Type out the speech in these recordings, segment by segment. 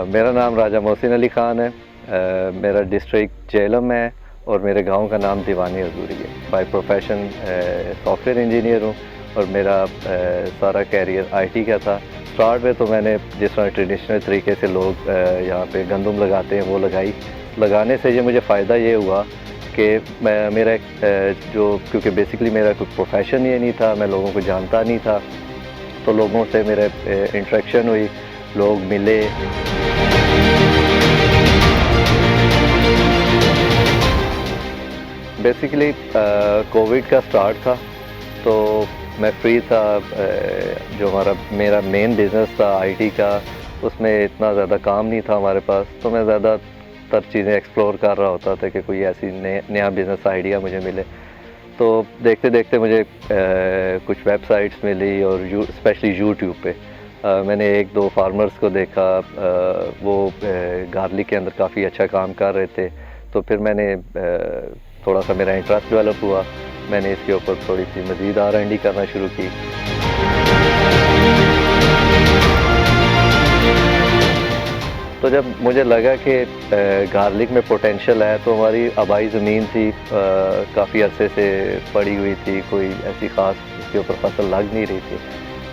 मेरा नाम राजा मोहसिन अली ख़ान है। मेरा डिस्ट्रिक्ट जेहलम है और मेरे गांव का नाम दीवानी हजूरी है। बाय प्रोफेशन सॉफ्टवेयर इंजीनियर हूँ और मेरा सारा कैरियर आईटी का था। स्टार्ट में तो मैंने जिस तरह ट्रेडिशनल तरीके से लोग यहाँ पे गंदम लगाते हैं वो लगाई। लगाने से मुझे फ़ायदा ये हुआ कि मेरा जो क्योंकि बेसिकली मेरा कोई प्रोफेशन ये नहीं था, मैं लोगों को जानता नहीं था, तो लोगों से मेरे इंटरेक्शन हुई, लोग मिले। बेसिकली कोविड का स्टार्ट था तो मैं फ्री था। जो मेरा मेन बिज़नेस था आईटी का, उसमें इतना ज़्यादा काम नहीं था हमारे पास, तो मैं ज़्यादातर चीज़ें एक्सप्लोर कर रहा होता था कि कोई ऐसी नया बिज़नेस आइडिया मुझे मिले। तो देखते देखते मुझे कुछ वेबसाइट्स मिली और स्पेशली यूट्यूब पे मैंने एक दो फार्मर्स को देखा। वो गार्लिक के अंदर काफ़ी अच्छा काम कर रहे थे, तो फिर मैंने थोड़ा सा मेरा इंटरेस्ट डेवलप हुआ। मैंने इसके ऊपर थोड़ी सी मज़ीद R&D करना शुरू की। तो जब मुझे लगा कि गार्लिक में पोटेंशियल है, तो हमारी आबाई ज़मीन थी, काफ़ी अरसे से पड़ी हुई थी, कोई ऐसी ख़ास इसके ऊपर फसल लग नहीं रही थी।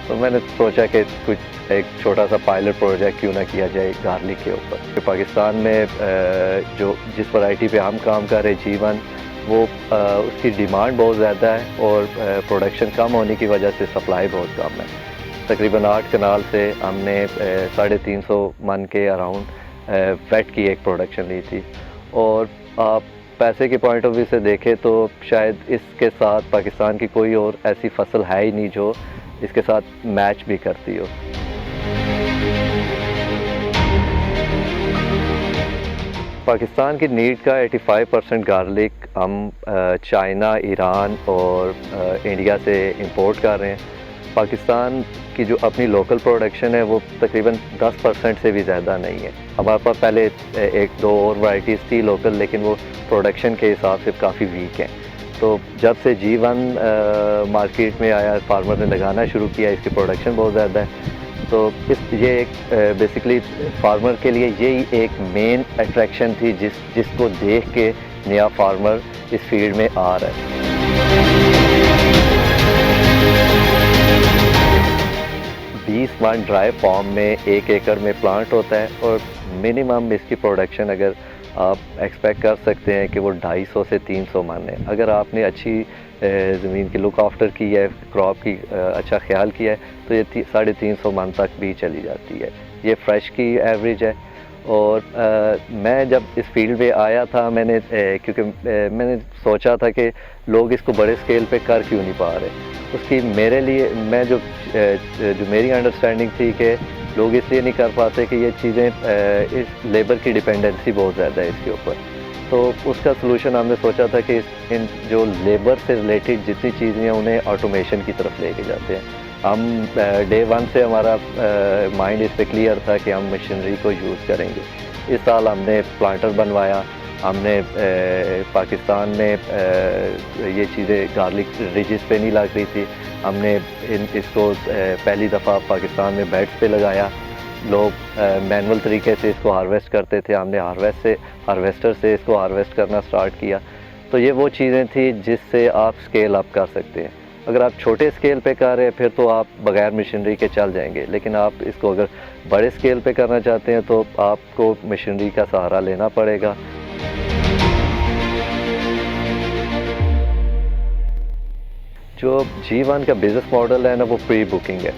तो मैंने सोचा कि कुछ एक छोटा सा पायलट प्रोजेक्ट क्यों ना किया जाए गार्लिक के ऊपर। पाकिस्तान में जो जिस वैरायटी पे हम काम कर रहे G1, वो उसकी डिमांड बहुत ज़्यादा है और प्रोडक्शन कम होने की वजह से सप्लाई बहुत कम है। तकरीबन 8 कनाल से हमने 350 मन के अराउंड वेट की एक प्रोडक्शन ली थी। और आप पैसे के पॉइंट ऑफ व्यू से देखें तो शायद इसके साथ पाकिस्तान की कोई और ऐसी फसल है ही नहीं जो इसके साथ मैच भी करती हो। पाकिस्तान की नीड का 85% गार्लिक हम चाइना, ईरान और इंडिया से इंपोर्ट कर रहे हैं। पाकिस्तान की जो अपनी लोकल प्रोडक्शन है वो तकरीबन 10% से भी ज़्यादा नहीं है। हमारे पास पहले एक दो और वैराइटीज़ थी लोकल, लेकिन वो प्रोडक्शन के हिसाब से काफ़ी वीक हैं। तो जब से G1 मार्केट में आया, फार्मर ने लगाना शुरू किया, इसकी प्रोडक्शन बहुत ज़्यादा है। तो ये एक बेसिकली फार्मर के लिए यही एक मेन अट्रैक्शन थी जिसको देख के नया फार्मर इस फील्ड में आ रहा है। 20 मन ड्राई फार्म में 1 एकड़ में प्लांट होता है और मिनिमम इसकी प्रोडक्शन अगर आप एक्सपेक्ट कर सकते हैं कि वो 250 से 300 मन है। अगर आपने अच्छी ज़मीन की लुक आफ्टर की है, क्रॉप की अच्छा ख्याल किया है, तो ये 350 मन तक भी चली जाती है। ये फ्रेश की एवरेज है। और मैं जब इस फील्ड में आया था, क्योंकि मैंने सोचा था कि लोग इसको बड़े स्केल पे कर क्यों नहीं पा रहे। उसकी मेरे लिए जो मेरी अंडरस्टैंडिंग थी कि लोग इसलिए नहीं कर पाते कि ये चीज़ें इस लेबर की डिपेंडेंसी बहुत ज़्यादा है इसके ऊपर। तो उसका सलूशन हमने सोचा था कि इन जो लेबर से रिलेटेड जितनी चीज़ें हैं उन्हें ऑटोमेशन की तरफ लेके जाते हैं। हम डे 1 से हमारा माइंड इस पे क्लियर था कि हम मशीनरी को यूज़ करेंगे। इस साल हमने प्लांटर बनवाया। हमने पाकिस्तान में ये चीज़ें गार्लिक रिजिस पे नहीं लग रही थी। हमने इसको पहली दफ़ा पाकिस्तान में बेड्स पे लगाया। लोग मैनुअल तरीके से इसको हार्वेस्ट करते थे, हमने हार्वेस्टर से इसको हार्वेस्ट करना स्टार्ट किया। तो ये वो चीज़ें थी जिससे आप स्केल अप कर सकते हैं। अगर आप छोटे स्केल पे कर रहे हैं फिर तो आप बगैर मशीनरी के चल जाएंगे, लेकिन आप इसको अगर बड़े स्केल पे करना चाहते हैं तो आपको मशीनरी का सहारा लेना पड़ेगा। जो G1 का बिज़नेस मॉडल है ना, वो प्री बुकिंग है।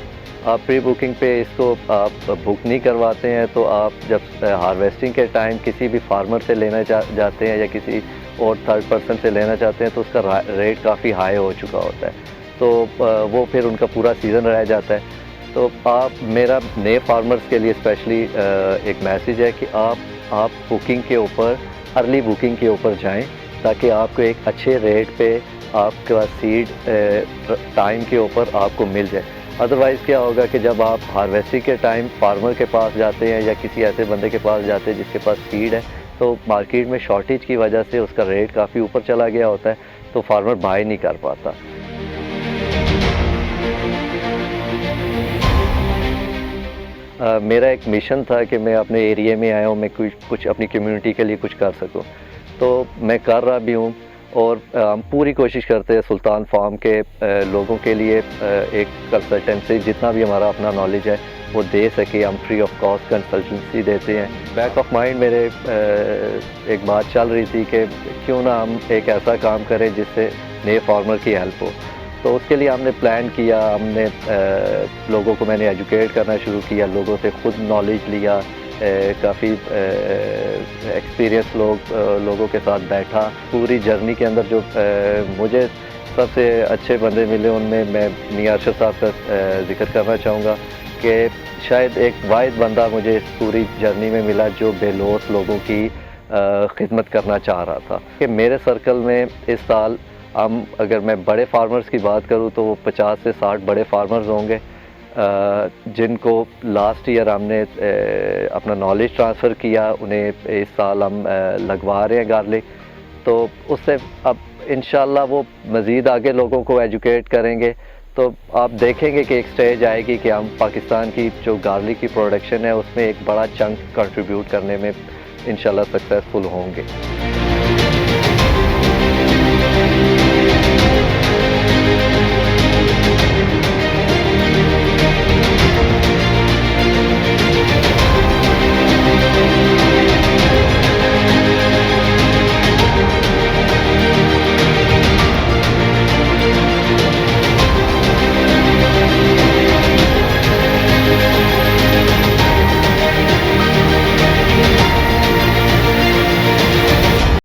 आप प्री बुकिंग पे इसको आप बुक नहीं करवाते हैं, तो आप जब हार्वेस्टिंग के टाइम किसी भी फार्मर से लेना जाते हैं या किसी और थर्ड पर्सन से लेना चाहते हैं तो उसका रेट काफ़ी हाई हो चुका होता है, तो वो फिर उनका पूरा सीज़न रह जाता है। तो मेरा नए फार्मर्स के लिए स्पेशली एक मैसेज है कि आप बुकिंग के ऊपर, अर्ली बुकिंग के ऊपर जाएं, ताकि आपको एक अच्छे रेट पे आपके पास सीड टाइम के ऊपर आपको मिल जाए। अदरवाइज़ क्या होगा कि जब आप हार्वेस्टिंग के टाइम फार्मर के पास जाते हैं या किसी ऐसे बंदे के पास जाते हैं जिसके पास सीड है, तो मार्केट में शॉर्टेज की वजह से उसका रेट काफ़ी ऊपर चला गया होता है, तो फार्मर बाय नहीं कर पाता। मेरा एक मिशन था कि मैं अपने एरिया में आया हूँ, मैं कुछ अपनी कम्युनिटी के लिए कुछ कर सकूँ। तो मैं कर रहा भी हूँ और हम पूरी कोशिश करते हैं सुल्तान फार्म के लोगों के लिए एक कंसल्टेंसी जितना भी हमारा अपना नॉलेज है वो दे सके। हम फ्री ऑफ कॉस्ट कंसल्टेंसी देते हैं। बैक ऑफ माइंड मेरे एक बात चल रही थी कि क्यों ना हम एक ऐसा काम करें जिससे नए फार्मर की हेल्प हो। तो उसके लिए हमने प्लान किया, हमने लोगों को मैंने एजुकेट करना शुरू किया, लोगों से खुद नॉलेज लिया, काफ़ी एक्सपीरियंस लोगों के साथ बैठा। पूरी जर्नी के अंदर जो मुझे सबसे अच्छे बंदे मिले उनमें मैं मियां अरशद साहब का ज़िक्र करना चाहूँगा कि शायद एक वाहिद बंदा मुझे इस पूरी जर्नी में मिला जो बेलौस लोगों की खिदमत करना चाह रहा था। कि मेरे सर्कल में इस साल अगर मैं बड़े फार्मर्स की बात करूं तो वो 50 से 60 बड़े फार्मर्स होंगे जिनको लास्ट ईयर हमने अपना नॉलेज ट्रांसफ़र किया। उन्हें इस साल हम लगवा रहे हैं गार्लिक। तो उससे अब इंशाल्लाह वो मज़ीद आगे लोगों को एजुकेट करेंगे। तो आप देखेंगे कि एक स्टेज आएगी कि हम पाकिस्तान की जो गार्लिक की प्रोडक्शन है उसमें एक बड़ा चंक कंट्रीब्यूट करने में इंशाल्लाह सक्सेसफुल होंगे।